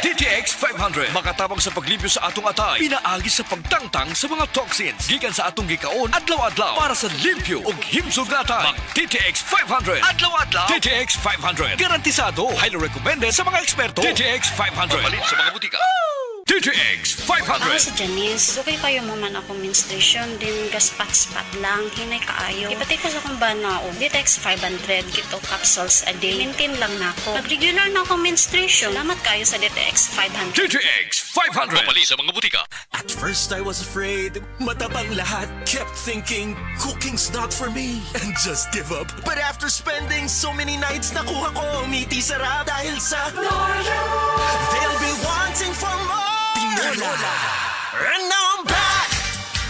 TTX 500 makatabang sa paglibyo sa atong atay, pinaagi sa pagtangtang sa mga toxins gikan sa atong gikaon adlaw-adlaw para sa limpyo ug himsog na atay. Mag TTX 500 adlaw-adlaw. TTX 500 garantisado, highly recommended sa mga eksperto. TTX 500 mabalin sa mga butika. TTX 500. Ako si Janice. Okay kayo mo man ako menstruation din gaspat-spat lang. Hinay kaayo. Ipatay ko sa kong banao. DTX 500. Gito capsules a day. Maintain lang na ako. Pag-regular na ako menstruation. Salamat kayo sa DTX 500. TTX 500 mabalin sa mga butika. At first I was afraid, matabang lahat. Kept thinking, cooking's not for me, and just give up. But after spending so many nights, nakuha ko ngiti sarap dahil sa Lola. They'll be wanting for more. Tinola. And now I'm back.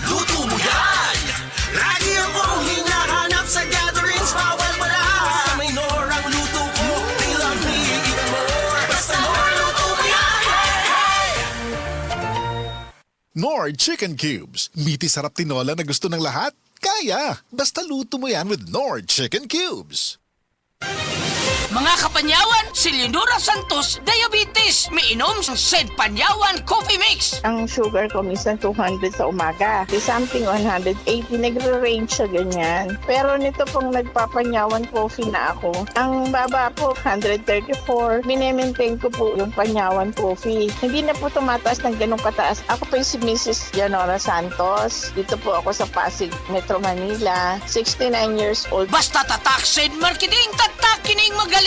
Luto mo yan. Lagi akong hinahanap sa gatherings, bawal wala. Basta may Norang luto ko, they love me even more. Basta Nor, luto mo yan. Hey, hey! Nor Chicken Cubes. Meaty sarap tinola na gusto ng lahat? Kaya! Basta luto mo yan with Nor Chicken Cubes. Mga kapanyawan, si Leonora Santos, diabetes. Miinom sa Sed Panyawan Coffee Mix. Ang sugar ko minsan 200 sa umaga. Di something 180, nagre-range sa ganyan. Pero nito pong nagpapanyawan coffee na ako, ang baba po 134. Minemaintain ko po yung panyawan coffee. Hindi na po tumataas ng ganong kataas. Ako po yung si Mrs. Leonora Santos. Dito po ako sa Pasig, Metro Manila. 69 years old. Basta tatak Sed Marketing, tatak kining magaling.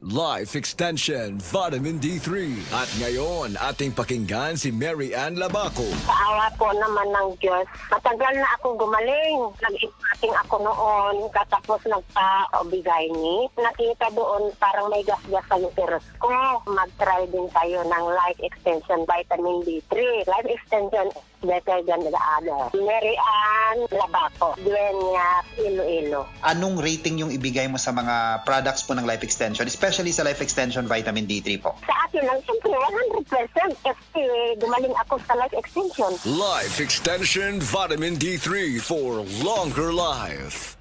Life Extension Vitamin D3. At ngayon, ating pakinggan si Mary Ann Labaco. Sa awa po naman ng Diyos, matagal na ako gumaling. Nag-ipating ako noon, katapos nagpa-obigay ni. Nakita doon parang may gas-gas sa uterus ko. Mag-try din tayo ng Life Extension Vitamin D3. Life Extension is better than the other. Mary Ann Labaco, Dueña, Iloilo. Anong rating yung ibigay mo sa mga products po ng Life Extension, especially sa Life Extension Vitamin D3 po? Sa akin lang, siyempre, 100% kasi gumaling ako sa Life Extension. Life Extension Vitamin D3 for longer life.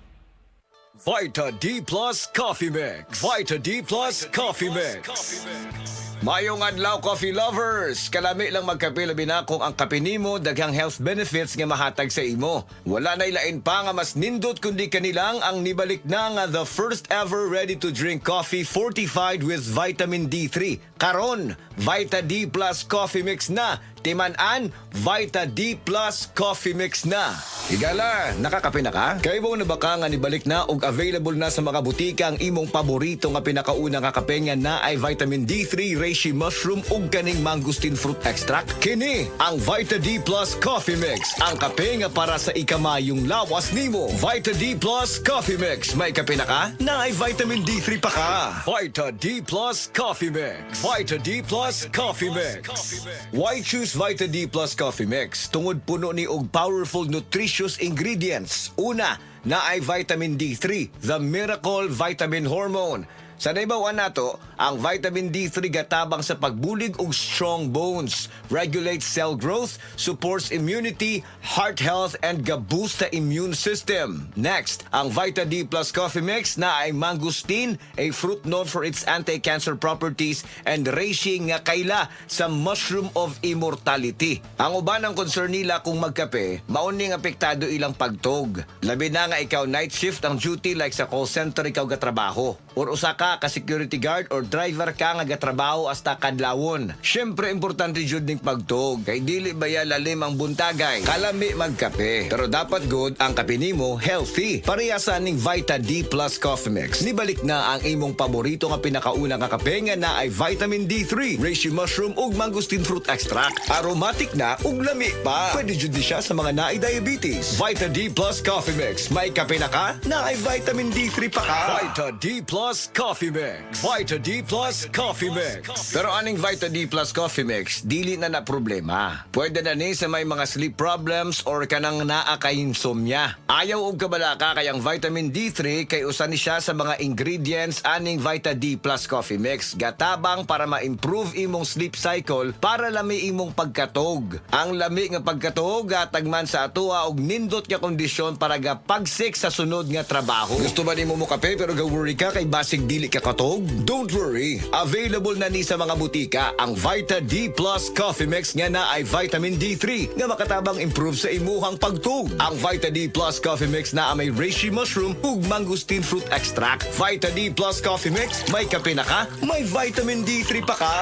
Vita D Plus Coffee Mix. Vita D Plus Coffee Mix. Mayong adlaw coffee lovers, kalami lang magkape labi na kung ang kape nimo daghang health benefits nga mahatag sa imo. Wala na ilain pa nga mas nindot kundi kanilang ang nibalik na nga the first ever ready to drink coffee fortified with vitamin D3. Karon, Vita D Plus Coffee Mix na. Timan-an, Vita D Plus Coffee Mix na. Higala, nakakape na ka? Kaya mo na baka nga nibalik na ug available na sa mga butika ang imong paborito nga pinakauna nga kape nga na ay vitamin D3, reishi mushroom ug kaning mangosteen fruit extract. Kini ang Vita D Plus Coffee Mix, ang kape nga para sa ikamayong lawas nimo. Vita D Plus Coffee Mix, may kape na ka? Na ay vitamin D3 pa ka. Vita D Plus Coffee Mix. Vita D Plus Coffee Mix. Why choose Vita D Plus Coffee Mix? Tungod puno ni og powerful nutritious ingredients. Una, na ay vitamin D3, the miracle vitamin hormone. Sa naibawan nato, ang vitamin D3 gatabang sa pagbulig og strong bones, regulates cell growth, supports immunity, heart health, and ga-boost sa immune system. Next, ang Vita D Plus Coffee Mix na ay mangosteen, a fruit known for its anti-cancer properties, and reishi nga kaila sa mushroom of immortality. Ang uban ang concern nila kung magkape, mauning apektado ilang pagtog. Labi na nga ikaw night shift ang duty like sa call center ikaw gatrabaho. Or usa ka security guard or driver ka nga gatrabaho hasta kadlawon. Syempre importante jud ning pagtog kay dili baya lalim ang buntagay. Kalami magkape. Pero dapat good ang kape nimo healthy. Parehasa ning Vita D Plus Coffee Mix. Nibalik na ang imong paborito nga pinakauna nga kape nga na ay vitamin D3, reishi mushroom ug mangosteen fruit extract. Aromatic na ug lami pa. Pwede jud ni siya sa mga naay diabetes. Vita D Plus Coffee Mix. May kape na ka? Na ay vitamin D3 pa ka. Vita D Plus Coffee Mix. Vita D Plus Coffee Mix. Pero aning Vita D Plus Coffee Mix, dili na na problema. Pwede na ni sa may mga sleep problems or kanang naa kay insomnia. Ayaw og kabalaka kay ang vitamin D3 kay usa ni siya sa mga ingredients aning Vita D Plus Coffee Mix. Gatabang para ma-improve imong sleep cycle para lami imong pagkatog. Ang lami nga pagkatog gatag man sa atoa og nindot nga kondisyon para gapagsik sa sunod nga trabaho. Gusto ba nimo mo kape pero ga-worry ka kay basig dili ka katog? Don't worry, available na ni sa mga butika ang Vita D Plus Coffee Mix nga na ay vitamin D3 nga makatabang improve sa imuhang pagtug. Ang Vita D Plus Coffee Mix na may reishi mushroom ug mangosteen fruit extract. Vita D Plus Coffee Mix, may kape na ka, may vitamin D3 pa ka.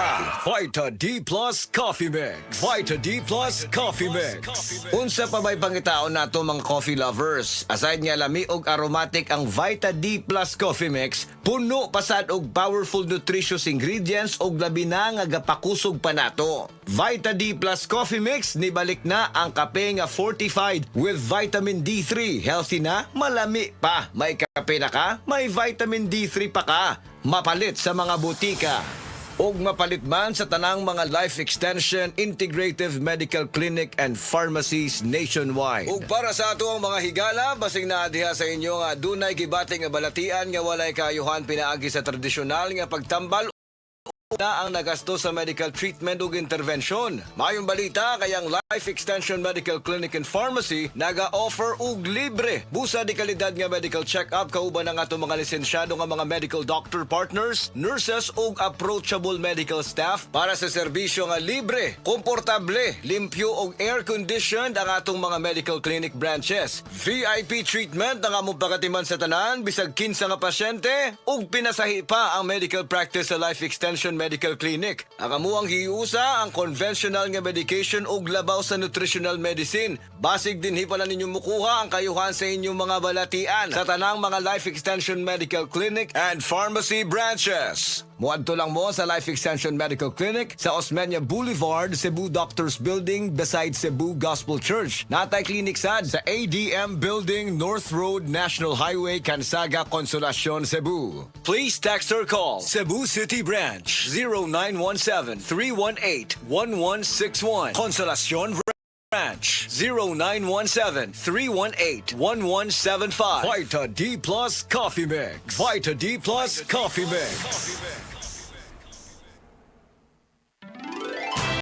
Vita D Plus Coffee Mix. Vita D Plus Coffee Mix. Unsa pa may pangitaon nato mga coffee lovers? Aside nga lami og aromatic ang Vita D Plus Coffee Mix, puno pasad og powerful nutritious ingredients og labi na nga gapakusog pa nato. Vita D Plus Coffee Mix, nibalik na ang kape nga fortified with vitamin D3. Healthy na, malami pa. May kape na ka, may vitamin D3 pa ka. Mapalit sa mga butika. Og mapalit man sa tanang mga life extension, integrative medical clinic and pharmacies nationwide. Ug para sa ato ang mga higala, basig na diha sa inyo nga dunay gibating nga balatian nga walay kayuhan pinaagi sa tradisyonal nga pagtambal na ang nagasto sa medical treatment ug intervention. Mayong balita kayang Life Extension Medical Clinic and Pharmacy naga-offer og libre busa di kalidad nga medical check-up kauban ang atong mga lisensyado nga mga medical doctor partners, nurses ug approachable medical staff para sa serbisyo nga libre, komportable, limpyo ug air-conditioned ang atong mga medical clinic branches. VIP treatment ang among pagatiman sa tanan bisag kinsa nga pasyente ug pinasahi pa ang medical practice sa Life Extension Medical Clinic. Ang amuang hiusa ang conventional nga medication ug labaw sa nutritional medicine. Basig din pala ninyong mukuha ang kayuhan sa inyong mga balatian sa tanang mga Life Extension Medical Clinic and Pharmacy branches. Muadto lang mo sa Life Extension Medical Clinic sa Osmeña Boulevard, Cebu Doctors Building beside Cebu Gospel Church. Natay clinic sad sa ADM Building, North Road, National Highway, Cansaga, Consolacion, Cebu. Please text or call Cebu City Branch 0917-318-1161. Consolacion Branch 0917-318-1175. Vita D Plus Coffee Mix. Vita D Plus Coffee Mix.